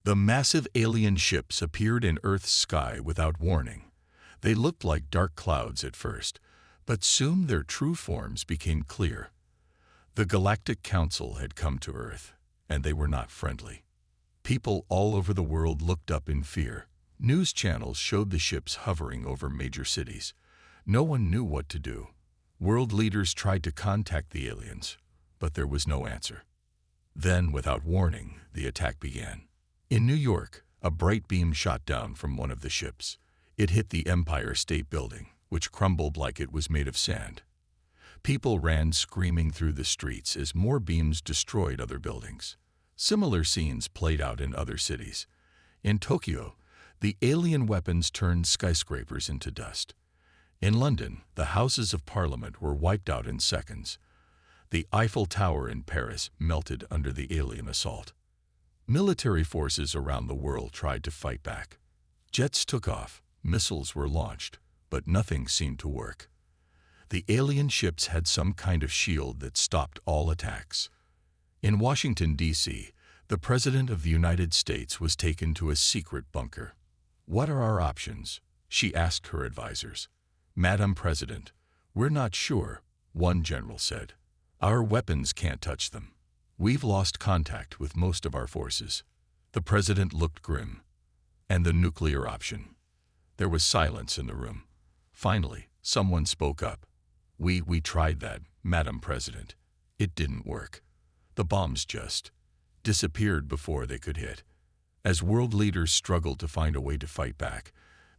The massive alien ships appeared in Earth's sky without warning. They looked like dark clouds at first, but soon their true forms became clear. The Galactic Council had come to Earth, and they were not friendly. People all over the world looked up in fear. News channels showed the ships hovering over major cities. No one knew what to do. World leaders tried to contact the aliens, but there was no answer. Then, without warning, the attack began. In New York, a bright beam shot down from one of the ships. It hit the Empire State Building, which crumbled like it was made of sand. People ran screaming through the streets as more beams destroyed other buildings. Similar scenes played out in other cities. In Tokyo, the alien weapons turned skyscrapers into dust. In London, the Houses of Parliament were wiped out in seconds. The Eiffel Tower in Paris melted under the alien assault. Military forces around the world tried to fight back. Jets took off, missiles were launched, but nothing seemed to work. The alien ships had some kind of shield that stopped all attacks. In Washington, D.C., the President of the United States was taken to a secret bunker. "What are our options?" she asked her advisors. "Madam President, we're not sure," one general said. "Our weapons can't touch them. We've lost contact with most of our forces." The president looked grim. "And the nuclear option?" There was silence in the room. Finally, someone spoke up. We tried that, Madam President. It didn't work. The bombs just disappeared before they could hit." As world leaders struggled to find a way to fight back,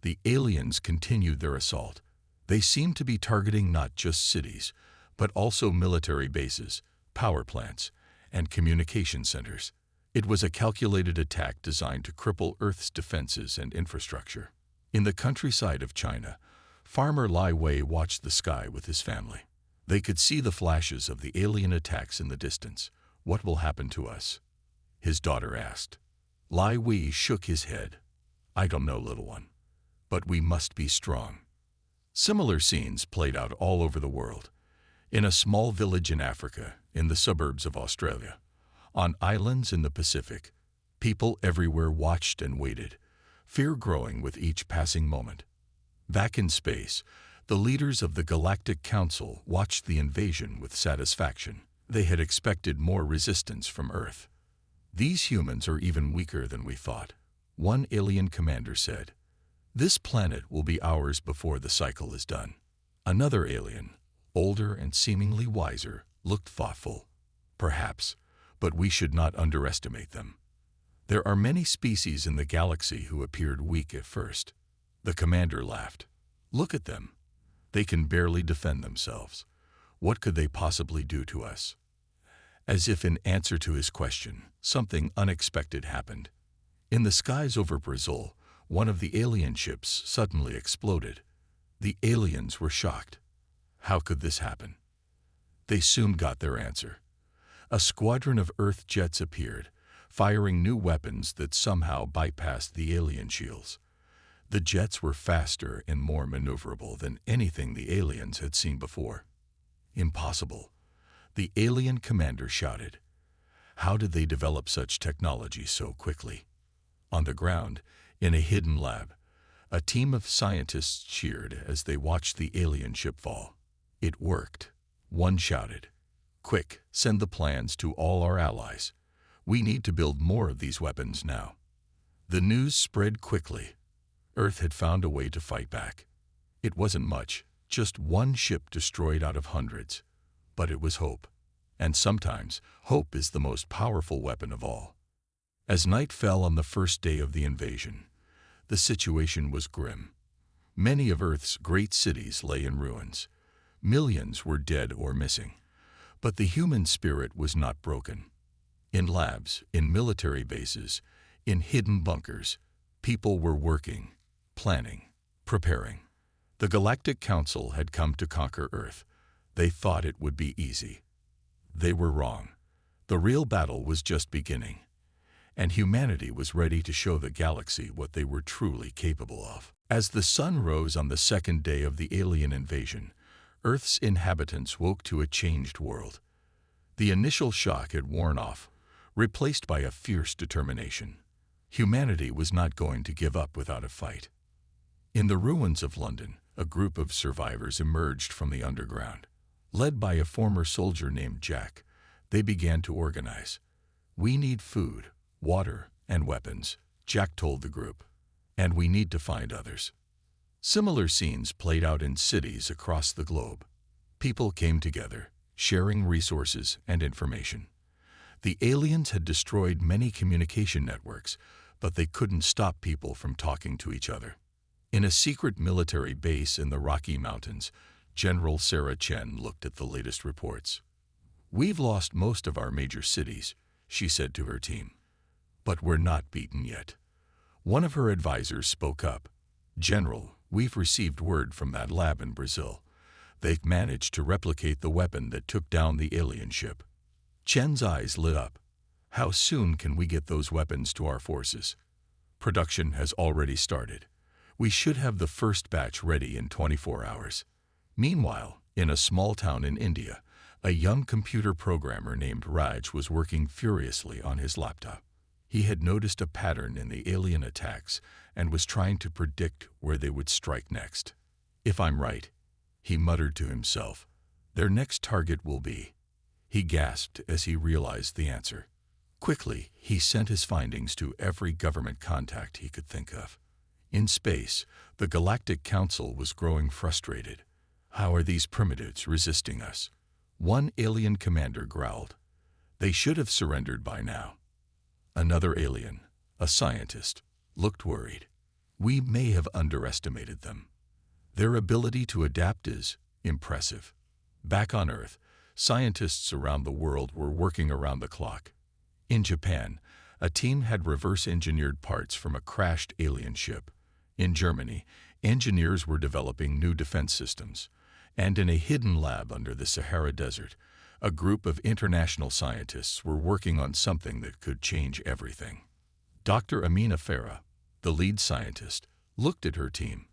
the aliens continued their assault. They seemed to be targeting not just cities, but also military bases, power plants, and communication centers. It was a calculated attack designed to cripple Earth's defenses and infrastructure. In the countryside of China, Farmer Lai Wei watched the sky with his family. They could see the flashes of the alien attacks in the distance. "What will happen to us?" his daughter asked. Lai Wei shook his head. "I don't know, little one. But we must be strong." Similar scenes played out all over the world. In a small village in Africa, in the suburbs of Australia, on islands in the Pacific, people everywhere watched and waited, fear growing with each passing moment. Back in space, the leaders of the Galactic Council watched the invasion with satisfaction. They had expected more resistance from Earth. "These humans are even weaker than we thought," one alien commander said. "This planet will be ours before the cycle is done." Another alien, older and seemingly wiser, looked thoughtful. "Perhaps, but we should not underestimate them. There are many species in the galaxy who appeared weak at first." The commander laughed. "Look at them. They can barely defend themselves. What could they possibly do to us?" As if in answer to his question, something unexpected happened. In the skies over Brazil, one of the alien ships suddenly exploded. The aliens were shocked. How could this happen? They soon got their answer. A squadron of Earth jets appeared, firing new weapons that somehow bypassed the alien shields. The jets were faster and more maneuverable than anything the aliens had seen before. "Impossible," the alien commander shouted. How did they develop such technology so quickly? On the ground, in a hidden lab, a team of scientists cheered as they watched the alien ship fall. "It worked," one shouted. "Quick, send the plans to all our allies. We need to build more of these weapons now." The news spread quickly. Earth had found a way to fight back. It wasn't much, just one ship destroyed out of hundreds. But it was hope. And sometimes, hope is the most powerful weapon of all. As night fell on the first day of the invasion, the situation was grim. Many of Earth's great cities lay in ruins. Millions were dead or missing. But the human spirit was not broken. In labs, in military bases, in hidden bunkers, people were working, planning, preparing. The Galactic Council had come to conquer Earth. They thought it would be easy. They were wrong. The real battle was just beginning, and humanity was ready to show the galaxy what they were truly capable of. As the sun rose on the second day of the alien invasion, Earth's inhabitants woke to a changed world. The initial shock had worn off, replaced by a fierce determination. Humanity was not going to give up without a fight. In the ruins of London, a group of survivors emerged from the underground. Led by a former soldier named Jack, they began to organize. "We need food, water, and weapons," Jack told the group, "and we need to find others." Similar scenes played out in cities across the globe. People came together, sharing resources and information. The aliens had destroyed many communication networks, but they couldn't stop people from talking to each other. In a secret military base in the Rocky Mountains, General Sarah Chen looked at the latest reports. "We've lost most of our major cities," she said to her team. "But we're not beaten yet." One of her advisors spoke up. "General, we've received word from that lab in Brazil. They've managed to replicate the weapon that took down the alien ship." Chen's eyes lit up. "How soon can we get those weapons to our forces?" "Production has already started. We should have the first batch ready in 24 hours. Meanwhile, in a small town in India, a young computer programmer named Raj was working furiously on his laptop. He had noticed a pattern in the alien attacks and was trying to predict where they would strike next. "If I'm right," he muttered to himself, "their next target will be..." He gasped as he realized the answer. Quickly, he sent his findings to every government contact he could think of. In space, the Galactic Council was growing frustrated. "How are these primitives resisting us?" One alien commander growled. "They should have surrendered by now." Another alien, a scientist, looked worried. "We may have underestimated them. Their ability to adapt is impressive." Back on Earth, scientists around the world were working around the clock. In Japan, a team had reverse-engineered parts from a crashed alien ship. In Germany, engineers were developing new defense systems. And in a hidden lab under the Sahara Desert, a group of international scientists were working on something that could change everything. Dr. Amina Farah, the lead scientist, looked at her team.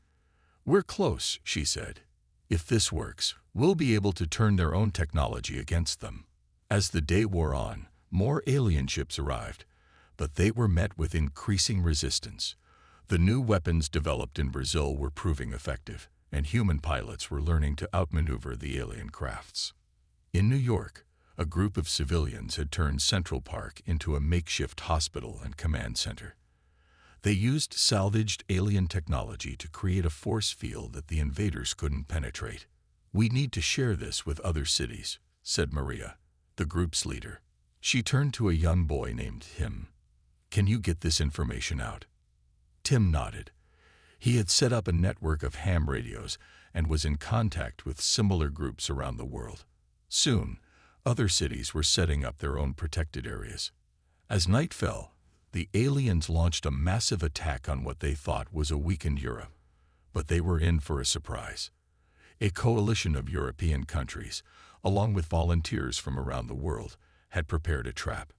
"We're close," she said. "If this works, we'll be able to turn their own technology against them." As the day wore on, more alien ships arrived, but they were met with increasing resistance. The new weapons developed in Brazil were proving effective, and human pilots were learning to outmaneuver the alien crafts. In New York, a group of civilians had turned Central Park into a makeshift hospital and command center. They used salvaged alien technology to create a force field that the invaders couldn't penetrate. "We need to share this with other cities," said Maria, the group's leader. She turned to a young boy named Tim. "Can you get this information out?" Tim nodded. He had set up a network of ham radios and was in contact with similar groups around the world. Soon, other cities were setting up their own protected areas. As night fell, the aliens launched a massive attack on what they thought was a weakened Europe. But they were in for a surprise. A coalition of European countries, along with volunteers from around the world, had prepared a trap.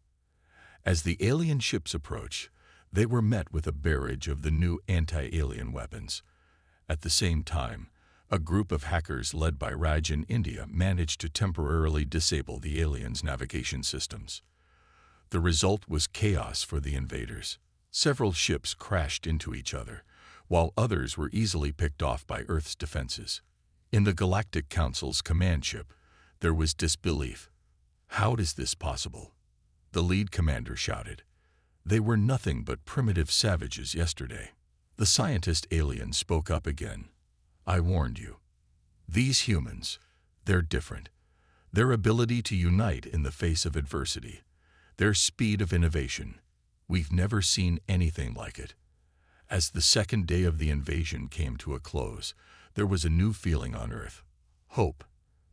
As the alien ships approached, they were met with a barrage of the new anti-alien weapons. At the same time, a group of hackers led by Raj in India managed to temporarily disable the aliens' navigation systems. The result was chaos for the invaders. Several ships crashed into each other, while others were easily picked off by Earth's defenses. In the Galactic Council's command ship, there was disbelief. "How is this possible?" the lead commander shouted. "They were nothing but primitive savages yesterday." The scientist alien spoke up again. "I warned you. These humans, they're different. Their ability to unite in the face of adversity, their speed of innovation, we've never seen anything like it." As the second day of the invasion came to a close, there was a new feeling on Earth. Hope.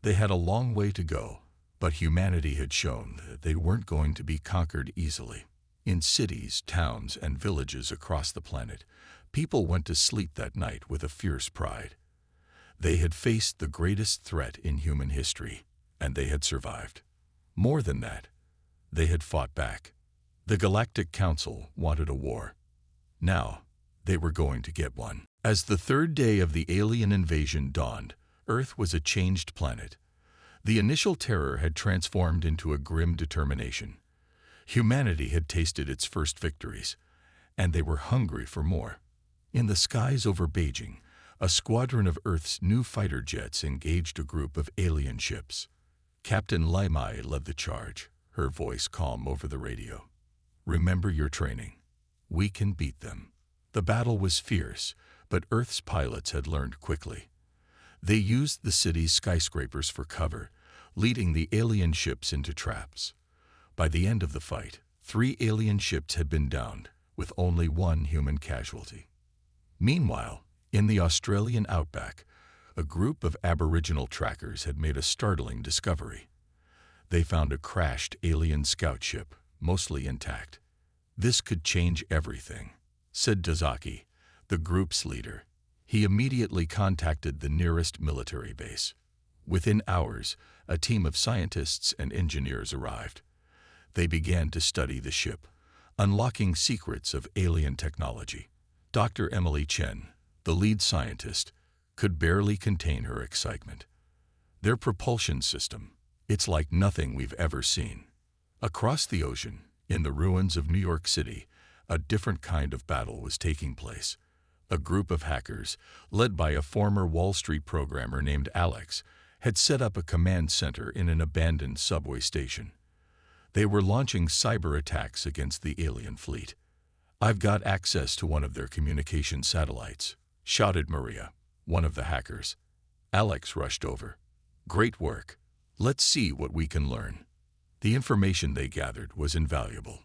They had a long way to go, but humanity had shown that they weren't going to be conquered easily. In cities, towns, and villages across the planet, people went to sleep that night with a fierce pride. They had faced the greatest threat in human history, and they had survived. More than that, they had fought back. The Galactic Council wanted a war. Now, they were going to get one. As the third day of the alien invasion dawned, Earth was a changed planet. The initial terror had transformed into a grim determination. Humanity had tasted its first victories, and they were hungry for more. In the skies over Beijing, a squadron of Earth's new fighter jets engaged a group of alien ships. Captain Lai Mai led the charge, her voice calm over the radio. "Remember your training. We can beat them." The battle was fierce, but Earth's pilots had learned quickly. They used the city's skyscrapers for cover, leading the alien ships into traps. By the end of the fight, 3 alien ships had been downed, with only 1 human casualty. Meanwhile, in the Australian outback, a group of Aboriginal trackers had made a startling discovery. They found a crashed alien scout ship, mostly intact. "This could change everything," said Dazaki, the group's leader. He immediately contacted the nearest military base. Within hours, a team of scientists and engineers arrived. They began to study the ship, unlocking secrets of alien technology. Dr. Emily Chen, the lead scientist, could barely contain her excitement. "Their propulsion system, it's like nothing we've ever seen." Across the ocean, in the ruins of New York City, a different kind of battle was taking place. A group of hackers, led by a former Wall Street programmer named Alex, had set up a command center in an abandoned subway station. They were launching cyber attacks against the alien fleet. "I've got access to one of their communication satellites," shouted Maria, one of the hackers. Alex rushed over. "Great work. Let's see what we can learn." The information they gathered was invaluable.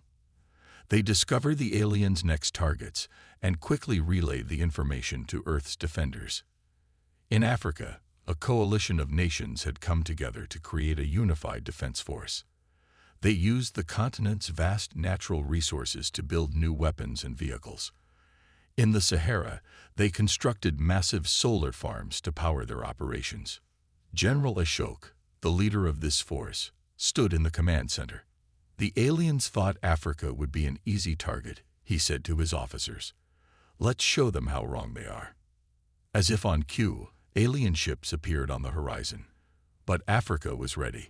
They discovered the aliens' next targets and quickly relayed the information to Earth's defenders. In Africa, a coalition of nations had come together to create a unified defense force. They used the continent's vast natural resources to build new weapons and vehicles. In the Sahara, they constructed massive solar farms to power their operations. General Ashok, the leader of this force, stood in the command center. "The aliens thought Africa would be an easy target," he said to his officers. "Let's show them how wrong they are." As if on cue, alien ships appeared on the horizon. But Africa was ready.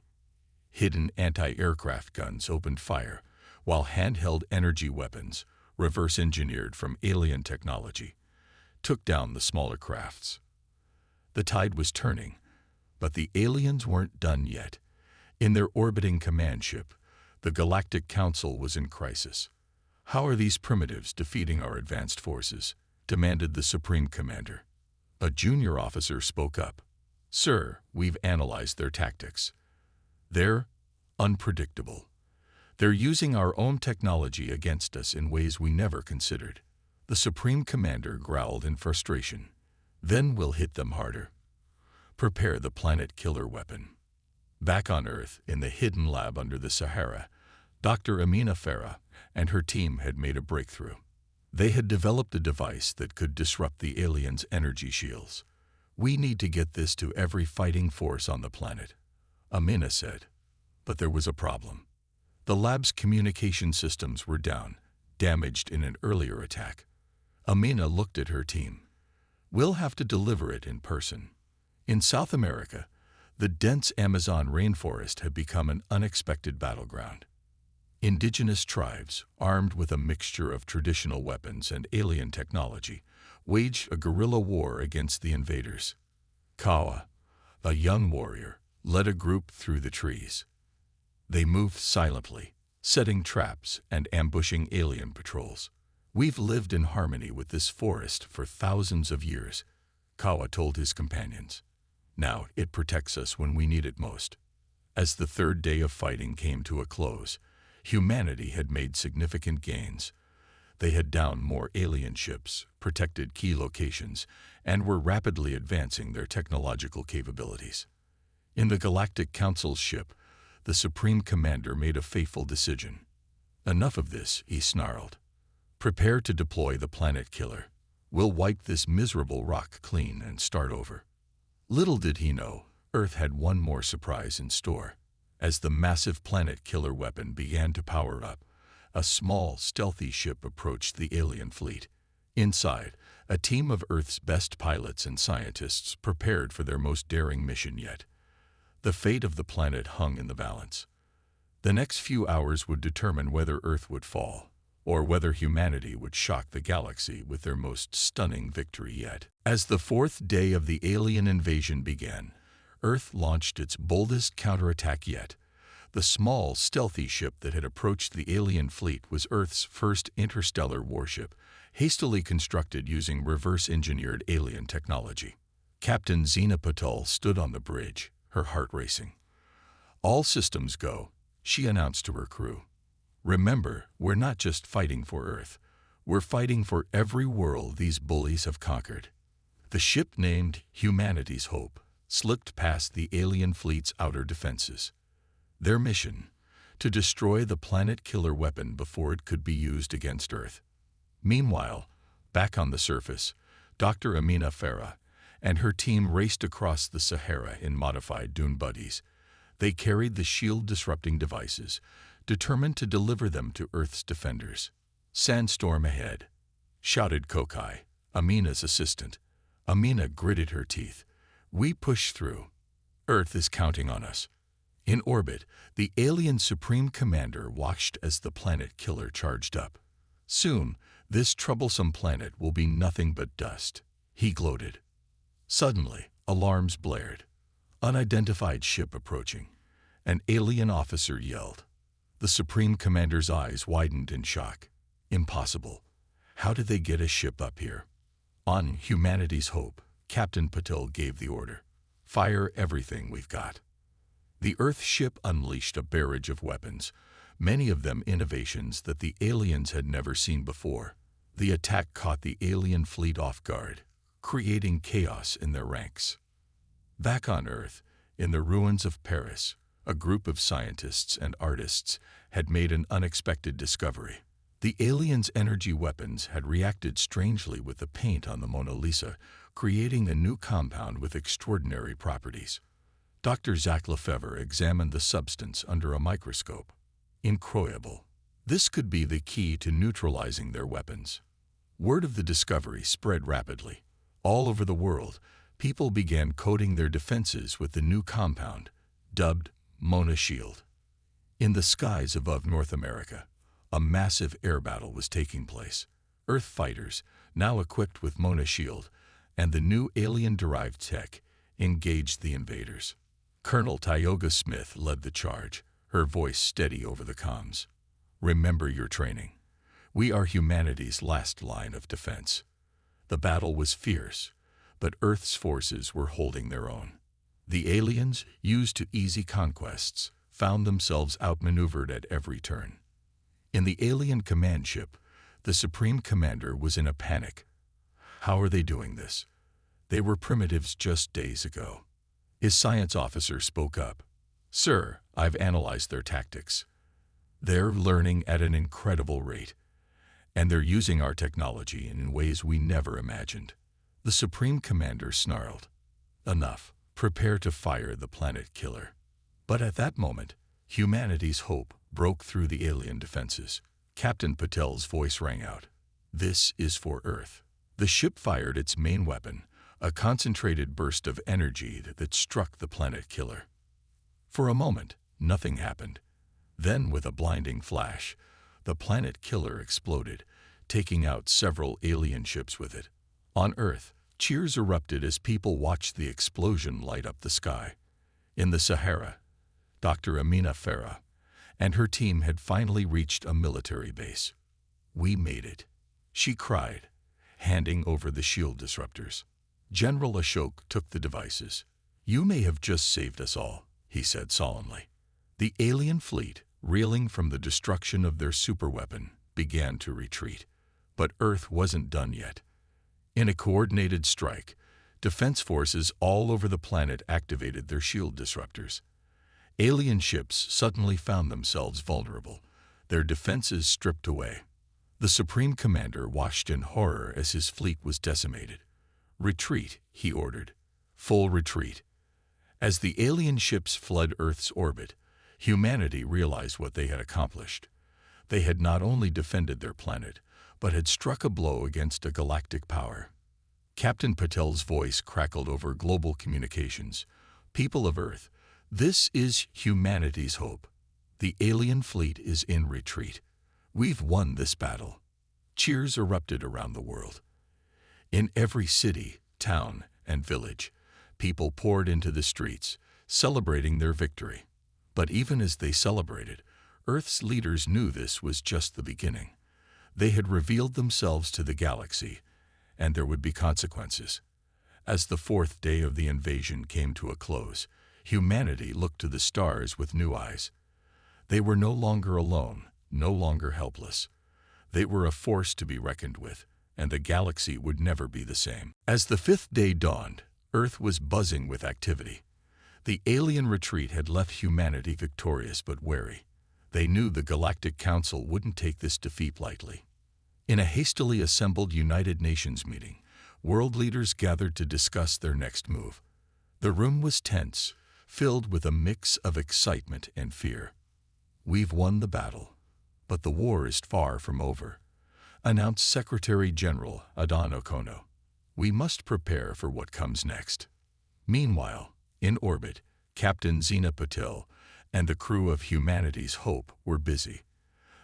Hidden anti-aircraft guns opened fire, while handheld energy weapons, reverse-engineered from alien technology, took down the smaller crafts. The tide was turning, but the aliens weren't done yet. In their orbiting command ship, the Galactic Council was in crisis. "How are these primitives defeating our advanced forces?" demanded the Supreme Commander. A junior officer spoke up. "Sir, we've analyzed their tactics. They're unpredictable. They're using our own technology against us in ways we never considered." The Supreme Commander growled in frustration. "Then we'll hit them harder. Prepare the planet killer weapon." Back on Earth, in the hidden lab under the Sahara, Dr. Amina Farah and her team had made a breakthrough. They had developed a device that could disrupt the aliens' energy shields. "We need to get this to every fighting force on the planet," Amina said. But there was a problem. The lab's communication systems were down, damaged in an earlier attack. Amina looked at her team. "We'll have to deliver it in person." In South America, the dense Amazon rainforest had become an unexpected battleground. Indigenous tribes, armed with a mixture of traditional weapons and alien technology, waged a guerrilla war against the invaders. Kawa, a young warrior, led a group through the trees. They moved silently, setting traps and ambushing alien patrols. "We've lived in harmony with this forest for thousands of years," Kawa told his companions. "Now it protects us when we need it most." As the third day of fighting came to a close, humanity had made significant gains. They had downed more alien ships, protected key locations, and were rapidly advancing their technological capabilities. In the Galactic Council's ship, the Supreme Commander made a fateful decision. "Enough of this," he snarled. "Prepare to deploy the planet killer. We'll wipe this miserable rock clean and start over." Little did he know, Earth had one more surprise in store. As the massive planet killer weapon began to power up, a small, stealthy ship approached the alien fleet. Inside, a team of Earth's best pilots and scientists prepared for their most daring mission yet. The fate of the planet hung in the balance. The next few hours would determine whether Earth would fall or whether humanity would shock the galaxy with their most stunning victory yet. As the fourth day of the alien invasion began, Earth launched its boldest counterattack yet. The small, stealthy ship that had approached the alien fleet was Earth's first interstellar warship, hastily constructed using reverse-engineered alien technology. Captain Zena Patel stood on the bridge, her heart racing. "All systems go," she announced to her crew. "Remember, we're not just fighting for Earth. We're fighting for every world these bullies have conquered." The ship, named Humanity's Hope, slipped past the alien fleet's outer defenses. Their mission: to destroy the planet-killer weapon before it could be used against Earth. Meanwhile, back on the surface, Dr. Amina Farah and her team raced across the Sahara in modified dune buggies. They carried the shield-disrupting devices, determined to deliver them to Earth's defenders. "Sandstorm ahead," shouted Kokai, Amina's assistant. Amina gritted her teeth. "We push through. Earth is counting on us." In orbit, the alien Supreme Commander watched as the planet killer charged up. "Soon, this troublesome planet will be nothing but dust," he gloated. Suddenly, alarms blared. Unidentified ship approaching. An alien officer yelled. The Supreme Commander's eyes widened in shock. Impossible. How did they get a ship up here? On Humanity's Hope, Captain Patel gave the order. "Fire everything we've got." The Earth ship unleashed a barrage of weapons, many of them innovations that the aliens had never seen before. The attack caught the alien fleet off guard, creating chaos in their ranks. Back on Earth, in the ruins of Paris, a group of scientists and artists had made an unexpected discovery. The aliens' energy weapons had reacted strangely with the paint on the Mona Lisa, creating a new compound with extraordinary properties. Dr. Jacques Lefebvre examined the substance under a microscope. Incroyable. This could be the key to neutralizing their weapons. Word of the discovery spread rapidly. All over the world, people began coating their defenses with the new compound, dubbed Mona Shield. In the skies above North America, a massive air battle was taking place. Earth fighters, now equipped with Mona Shield and the new alien-derived tech, engaged the invaders. Colonel Tioga Smith led the charge, her voice steady over the comms. "Remember your training. We are humanity's last line of defense." The battle was fierce, but Earth's forces were holding their own. The aliens, used to easy conquests, found themselves outmaneuvered at every turn. In the alien command ship, the Supreme Commander was in a panic. How are they doing this? They were primitives just days ago. His science officer spoke up. "Sir, I've analyzed their tactics. They're learning at an incredible rate, and they're using our technology in ways we never imagined." The Supreme Commander snarled. "Enough. Prepare to fire the planet killer." But at that moment, Humanity's Hope broke through the alien defenses. Captain Patel's voice rang out. "This is for Earth." The ship fired its main weapon, a concentrated burst of energy that struck the planet killer. For a moment, nothing happened. Then, with a blinding flash, the planet killer exploded, taking out several alien ships with it. On Earth, cheers erupted as people watched the explosion light up the sky. In the Sahara, Dr. Amina Farah and her team had finally reached a military base. "We made it," she cried, handing over the shield disruptors. General Ashok took the devices. "You may have just saved us all," he said solemnly. The alien fleet, reeling from the destruction of their superweapon, began to retreat. But Earth wasn't done yet. In a coordinated strike, defense forces all over the planet activated their shield disruptors. Alien ships suddenly found themselves vulnerable, their defenses stripped away. The Supreme Commander watched in horror as his fleet was decimated. "Retreat," he ordered. "Full retreat." As the alien ships fled Earth's orbit, humanity realized what they had accomplished. They had not only defended their planet, but had struck a blow against a galactic power. Captain Patel's voice crackled over global communications. "People of Earth, this is humanity's hope. The alien fleet is in retreat. We've won this battle. Cheers erupted around the world. In every city, town, and village, people poured into the streets, celebrating their victory. But even as they celebrated, Earth's leaders knew this was just the beginning. They had revealed themselves to the galaxy, and there would be consequences. As the fourth day of the invasion came to a close, humanity looked to the stars with new eyes. They were no longer alone, no longer helpless. They were a force to be reckoned with, and the galaxy would never be the same. As the fifth day dawned, Earth was buzzing with activity. The alien retreat had left humanity victorious but wary. They knew the Galactic Council wouldn't take this defeat lightly. In a hastily assembled United Nations meeting, world leaders gathered to discuss their next move. The room was tense, filled with a mix of excitement and fear. "We've won the battle, but the war is far from over," announced Secretary General Adon Okono. "We must prepare for what comes next." Meanwhile, in orbit, Captain Zena Patil and the crew of Humanity's Hope were busy.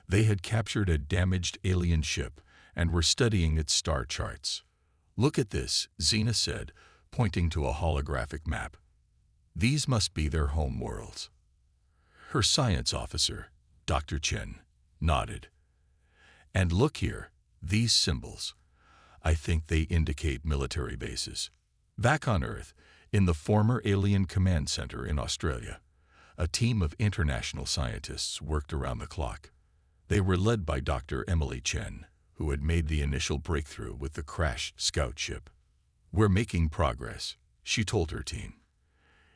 They had captured a damaged alien ship and were studying its star charts. "Look at this," Zena said, pointing to a holographic map. "These must be their home worlds." Her science officer, Dr. Chen, nodded. "And look here, these symbols. I think they indicate military bases." Back on Earth, in the former Alien Command Center in Australia, a team of international scientists worked around the clock. They were led by Dr. Emily Chen, who had made the initial breakthrough with the crashed scout ship. "We're making progress," she told her team.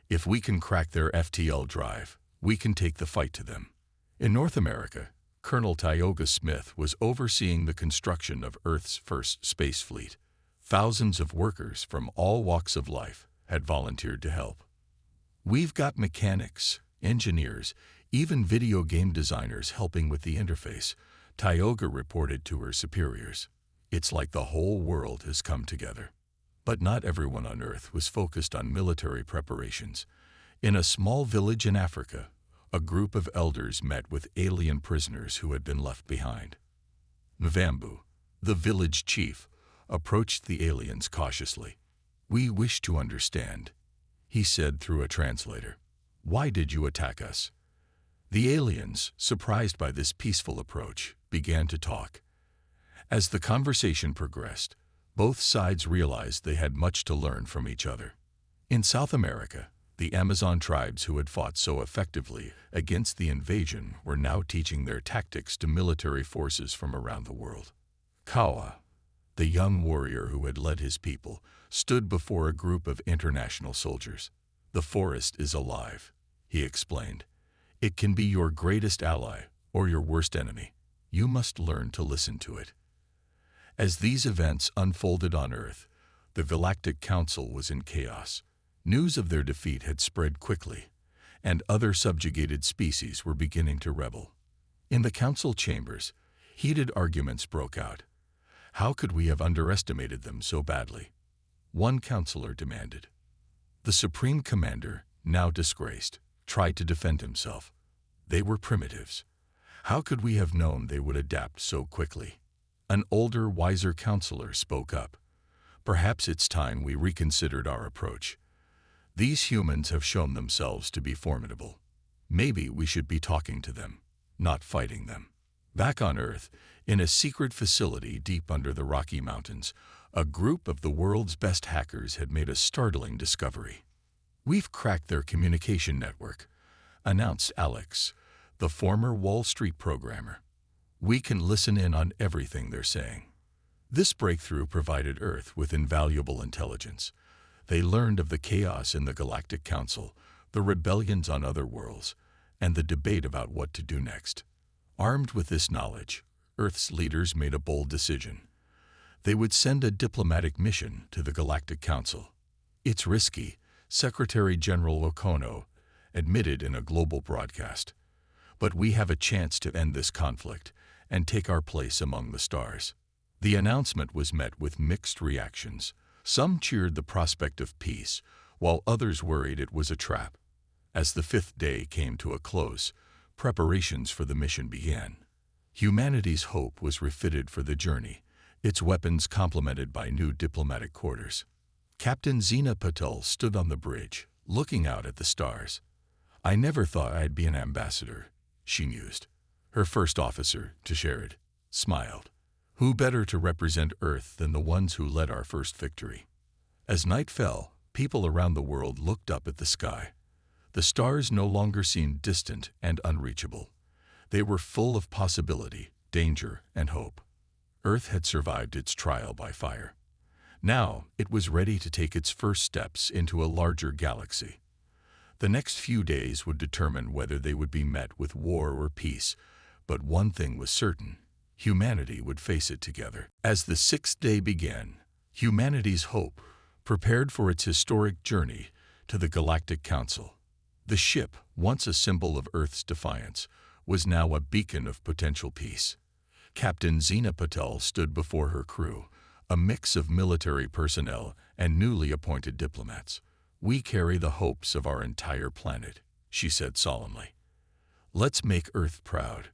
"If we can crack their FTL drive, we can take the fight to them." In North America, Colonel Tioga Smith was overseeing the construction of Earth's first space fleet. Thousands of workers from all walks of life had volunteered to help. "We've got mechanics, engineers, even video game designers helping with the interface," Tioga reported to her superiors. "It's like the whole world has come together." But not everyone on Earth was focused on military preparations. In a small village in Africa, a group of elders met with alien prisoners who had been left behind. Mvambu, the village chief, approached the aliens cautiously. "We wish to understand," he said through a translator. "Why did you attack us?" The aliens, surprised by this peaceful approach, began to talk. As the conversation progressed, both sides realized they had much to learn from each other. In South America, the Amazon tribes who had fought so effectively against the invasion were now teaching their tactics to military forces from around the world. Kawa, the young warrior who had led his people, stood before a group of international soldiers. "The forest is alive," he explained. "It can be your greatest ally or your worst enemy. You must learn to listen to it." As these events unfolded on Earth, the Galactic Council was in chaos. News of their defeat had spread quickly, and other subjugated species were beginning to rebel. In the council chambers, heated arguments broke out. How could we have underestimated them so badly? One counselor demanded. The Supreme Commander, now disgraced, tried to defend himself. They were primitives. How could we have known they would adapt so quickly? An older, wiser counselor spoke up. "Perhaps it's time we reconsidered our approach. These humans have shown themselves to be formidable. Maybe we should be talking to them, not fighting them." Back on Earth, in a secret facility deep under the Rocky Mountains, a group of the world's best hackers had made a startling discovery. "We've cracked their communication network," announced Alex, the former Wall Street programmer. "We can listen in on everything they're saying." This breakthrough provided Earth with invaluable intelligence. They learned of the chaos in the Galactic Council, the rebellions on other worlds, and the debate about what to do next. Armed with this knowledge, Earth's leaders made a bold decision. They would send a diplomatic mission to the Galactic Council. "It's risky," Secretary General Okono admitted in a global broadcast. "But we have a chance to end this conflict and take our place among the stars." The announcement was met with mixed reactions. Some cheered the prospect of peace, while others worried it was a trap. As the fifth day came to a close, preparations for the mission began. Humanity's hope was refitted for the journey, its weapons complemented by new diplomatic quarters. Captain Zena Patel stood on the bridge, looking out at the stars. "I never thought I'd be an ambassador," she mused. Her first officer, Tisharid, smiled. "Who better to represent Earth than the ones who led our first victory?" As night fell, people around the world looked up at the sky. The stars no longer seemed distant and unreachable. They were full of possibility, danger, and hope. Earth had survived its trial by fire. Now it was ready to take its first steps into a larger galaxy. The next few days would determine whether they would be met with war or peace, but one thing was certain: humanity would face it together. As the sixth day began, humanity's hope prepared for its historic journey to the Galactic Council. The ship, once a symbol of Earth's defiance, was now a beacon of potential peace. Captain Zena Patel stood before her crew, a mix of military personnel and newly appointed diplomats. "We carry the hopes of our entire planet," she said solemnly. "Let's make Earth proud."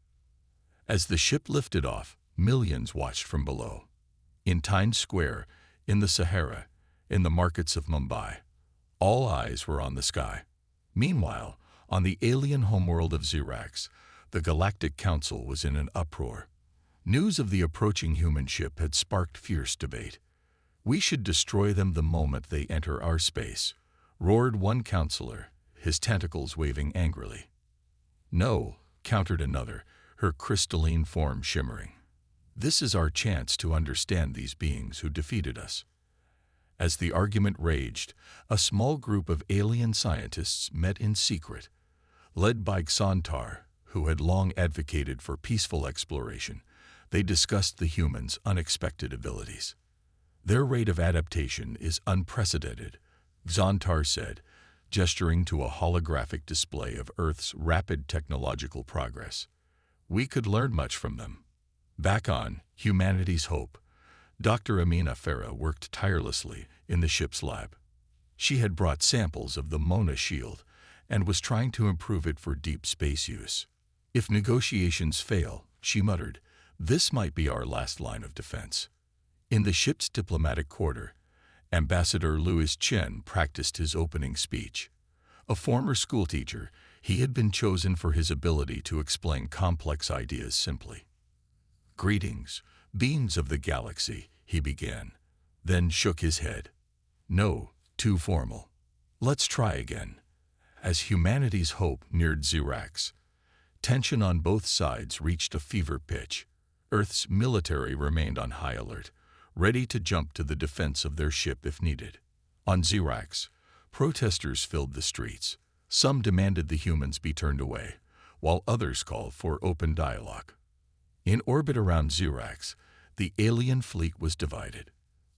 As the ship lifted off, millions watched from below. In Times Square, in the Sahara, in the markets of Mumbai, all eyes were on the sky. Meanwhile, on the alien homeworld of Xerax, the Galactic Council was in an uproar. News of the approaching human ship had sparked fierce debate. "We should destroy them the moment they enter our space," roared one counselor, his tentacles waving angrily. "No," countered another, her crystalline form shimmering. "This is our chance to understand these beings who defeated us." As the argument raged, a small group of alien scientists met in secret. Led by Xantar, who had long advocated for peaceful exploration, they discussed the humans' unexpected abilities. "Their rate of adaptation is unprecedented," Xantar said, gesturing to a holographic display of Earth's rapid technological progress. "We could learn much from them." Back on Humanity's Hope, Dr. Amina Farah worked tirelessly in the ship's lab. She had brought samples of the Mona shield and was trying to improve it for deep space use. "If negotiations fail," she muttered, "this might be our last line of defense." In the ship's diplomatic quarter, Ambassador Louis Chen practiced his opening speech. A former schoolteacher, he had been chosen for his ability to explain complex ideas simply. "Greetings, beings of the galaxy," he began, then shook his head. "No, too formal. Let's try again." As humanity's hope neared Xerax, tension on both sides reached a fever pitch. Earth's military remained on high alert, ready to jump to the defense of their ship if needed. On Xerax, protesters filled the streets. Some demanded the humans be turned away, while others called for open dialogue. In orbit around Xerax, the alien fleet was divided.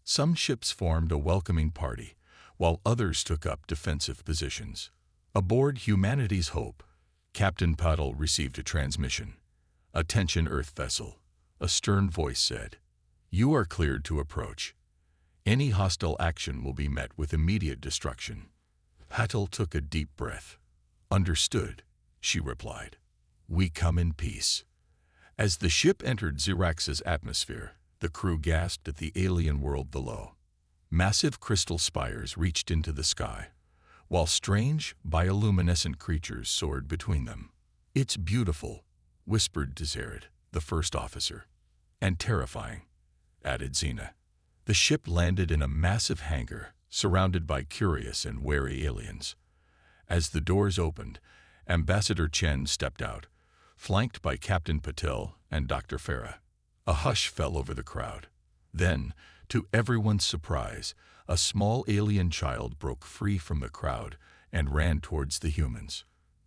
Some ships formed a welcoming party, while others took up defensive positions. Aboard Humanity's Hope, Captain Patel received a transmission. "Attention, Earth vessel," a stern voice said. "You are cleared to approach. Any hostile action will be met with immediate destruction." Patel took a deep breath. "Understood," she replied. "We come in peace." As the ship entered Xerax's atmosphere, the crew gasped at the alien world below. Massive crystal spires reached into the sky, while strange, bioluminescent creatures soared between them. "It's beautiful," whispered Desert, the first officer. "And terrifying," added Xena. The ship landed in a massive hangar, surrounded by curious and wary aliens. As the doors opened, Ambassador Chen stepped out, flanked by Captain Patel and Dr. Farah. A hush fell over the crowd. Then, to everyone's surprise, a small alien child broke free from the crowd and ran towards the humans.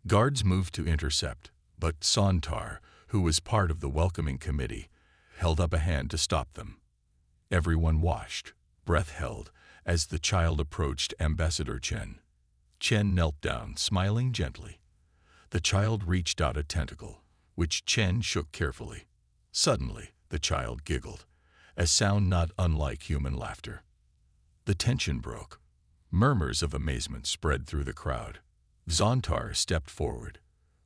Guards moved to intercept, but Xantar, who was part of the welcoming committee, held up a hand to stop them. Everyone watched, breath held, as the child approached Ambassador Chen. Chen knelt down, smiling gently. The child reached out a tentacle, which Chen shook carefully. Suddenly, the child giggled, a sound not unlike human laughter. The tension broke. Murmurs of amazement spread through the crowd. Xantar stepped forward.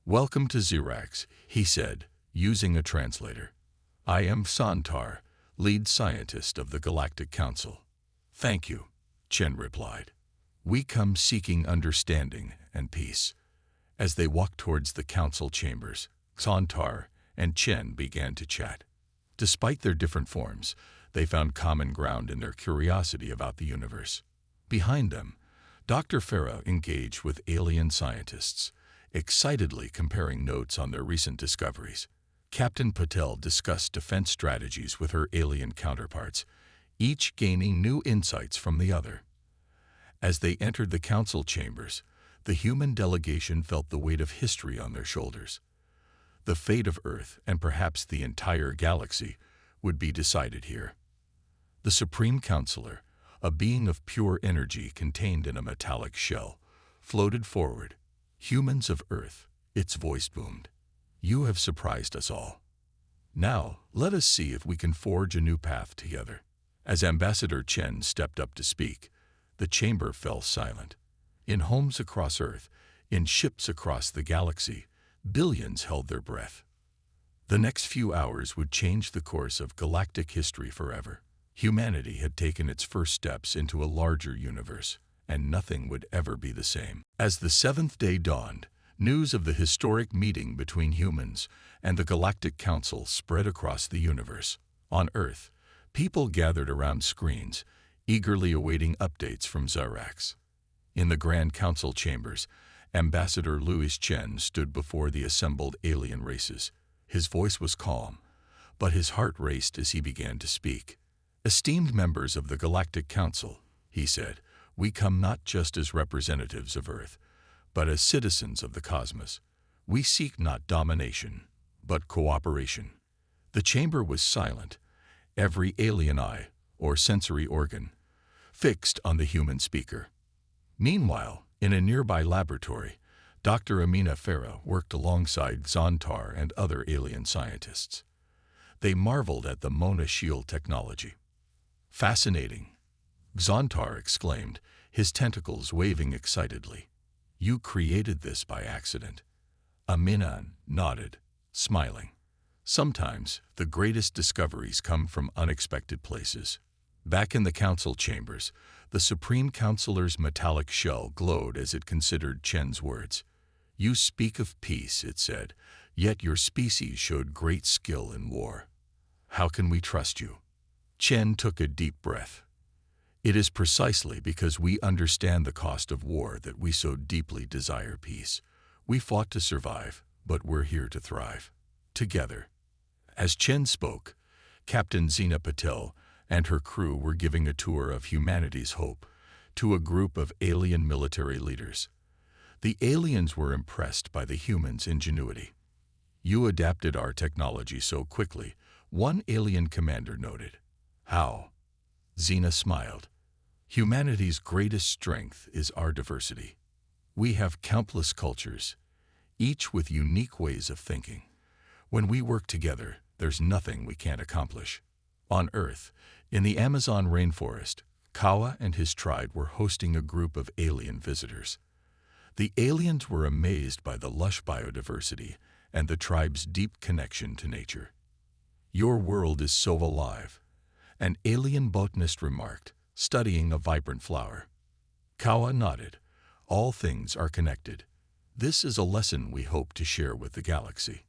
"Welcome to Xerax," he said, using a translator. I am Santar, lead scientist of the Galactic Council. Thank you, Chen replied. We come seeking understanding and peace. As they walked towards the council chambers, Santar and Chen began to chat. Despite their different forms, they found common ground in their curiosity about the universe. Behind them, Dr. Farah engaged with alien scientists, excitedly comparing notes on their recent discoveries. Captain Patel discussed defense strategies with her alien counterparts, each gaining new insights from the other. As they entered the council chambers, the human delegation felt the weight of history on their shoulders. The fate of Earth, and perhaps the entire galaxy, would be decided here. The Supreme Counselor, a being of pure energy contained in a metallic shell, floated forward. Humans of Earth, its voice boomed. You have surprised us all. Now, let us see if we can forge a new path together. As Ambassador Chen stepped up to speak, the chamber fell silent. In homes across Earth, in ships across the galaxy, billions held their breath. The next few hours would change the course of galactic history forever. Humanity had taken its first steps into a larger universe, and nothing would ever be the same. As the seventh day dawned, news of the historic meeting between humans and the Galactic Council spread across the universe. On Earth, people gathered around screens, eagerly awaiting updates from Zarax. In the Grand Council chambers, Ambassador Louis Chen stood before the assembled alien races. His voice was calm, but his heart raced as he began to speak. Esteemed members of the Galactic Council, he said, we come not just as representatives of Earth, but as citizens of the cosmos. We seek not domination, but cooperation. The chamber was silent, every alien eye, or sensory organ, fixed on the human speaker. Meanwhile, in a nearby laboratory, Dr. Amina Farah worked alongside Xantar and other alien scientists. They marveled at the Mona Shield technology. Fascinating, Xantar exclaimed, his tentacles waving excitedly. You created this by accident. Amina nodded, smiling. Sometimes, the greatest discoveries come from unexpected places. Back in the council chambers, the Supreme Counselor's metallic shell glowed as it considered Chen's words. You speak of peace, it said, yet your species showed great skill in war. How can we trust you? Chen took a deep breath. It is precisely because we understand the cost of war that we so deeply desire peace. We fought to survive, but we're here to thrive. Together. As Chen spoke, Captain Zina Patel and her crew were giving a tour of humanity's hope to a group of alien military leaders. The aliens were impressed by the humans' ingenuity. You adapted our technology so quickly, one alien commander noted. How? Zina smiled. Humanity's greatest strength is our diversity. We have countless cultures, each with unique ways of thinking. When we work together, there's nothing we can't accomplish. On Earth, in the Amazon rainforest, Kawa and his tribe were hosting a group of alien visitors. The aliens were amazed by the lush biodiversity and the tribe's deep connection to nature. Your world is so alive, an alien botanist remarked, studying a vibrant flower. Kawa nodded. All things are connected. This is a lesson we hope to share with the galaxy.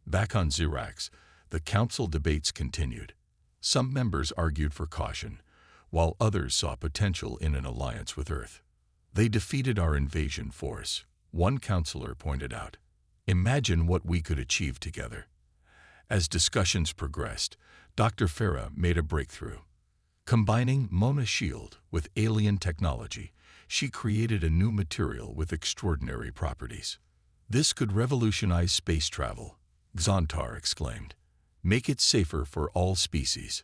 Back on Zirax, the council debates continued. Some members argued for caution, while others saw potential in an alliance with Earth. They defeated our invasion force, one counselor pointed out. Imagine what we could achieve together. As discussions progressed, Dr. Farah made a breakthrough. Combining Mona Shield with alien technology, she created a new material with extraordinary properties. This could revolutionize space travel, Xantar exclaimed. Make it safer for all species.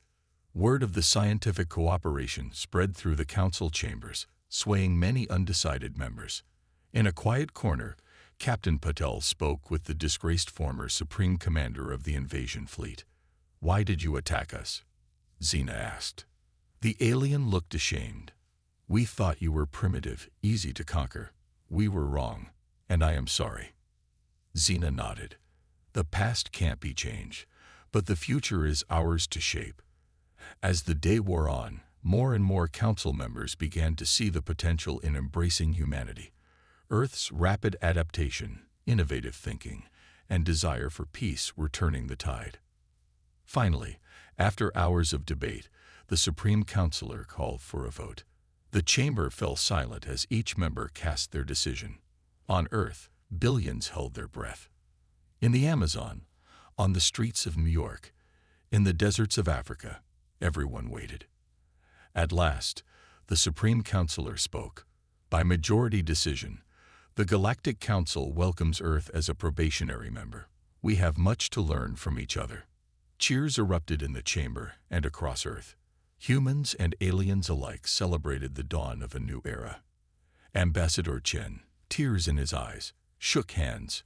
Word of the scientific cooperation spread through the council chambers, swaying many undecided members. In a quiet corner, Captain Patel spoke with the disgraced former Supreme Commander of the invasion fleet. Why did you attack us? Zina asked. The alien looked ashamed. We thought you were primitive, easy to conquer. We were wrong, and I am sorry. Zina nodded. The past can't be changed, but the future is ours to shape. As the day wore on, more and more council members began to see the potential in embracing humanity. Earth's rapid adaptation, innovative thinking, and desire for peace were turning the tide. Finally, after hours of debate, the Supreme Councilor called for a vote. The chamber fell silent as each member cast their decision. On Earth, billions held their breath. In the Amazon, on the streets of New York, in the deserts of Africa, everyone waited. At last, the Supreme Councilor spoke. By majority decision, the Galactic Council welcomes Earth as a probationary member. We have much to learn from each other. Cheers erupted in the chamber and across Earth. Humans and aliens alike celebrated the dawn of a new era. Ambassador Chen, tears in his eyes, shook hands,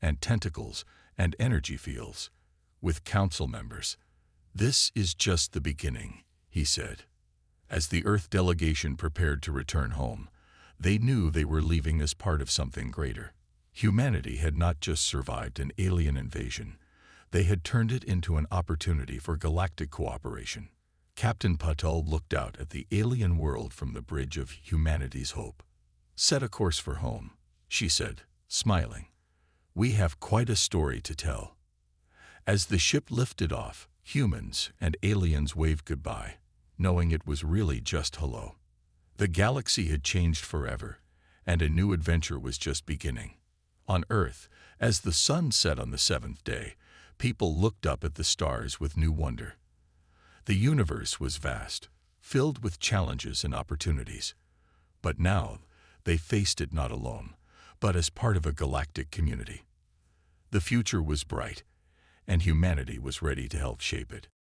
and tentacles and energy fields, with council members. "This is just the beginning," he said. As the Earth delegation prepared to return home, they knew they were leaving as part of something greater. Humanity had not just survived an alien invasion. They had turned it into an opportunity for galactic cooperation. Captain Patel looked out at the alien world from the bridge of humanity's hope. "Set a course for home," she said, smiling. "We have quite a story to tell." As the ship lifted off, humans and aliens waved goodbye, knowing it was really just hello. The galaxy had changed forever, and a new adventure was just beginning. On Earth, as the sun set on the seventh day, people looked up at the stars with new wonder. The universe was vast, filled with challenges and opportunities. But now, they faced it not alone, but as part of a galactic community. The future was bright, and humanity was ready to help shape it.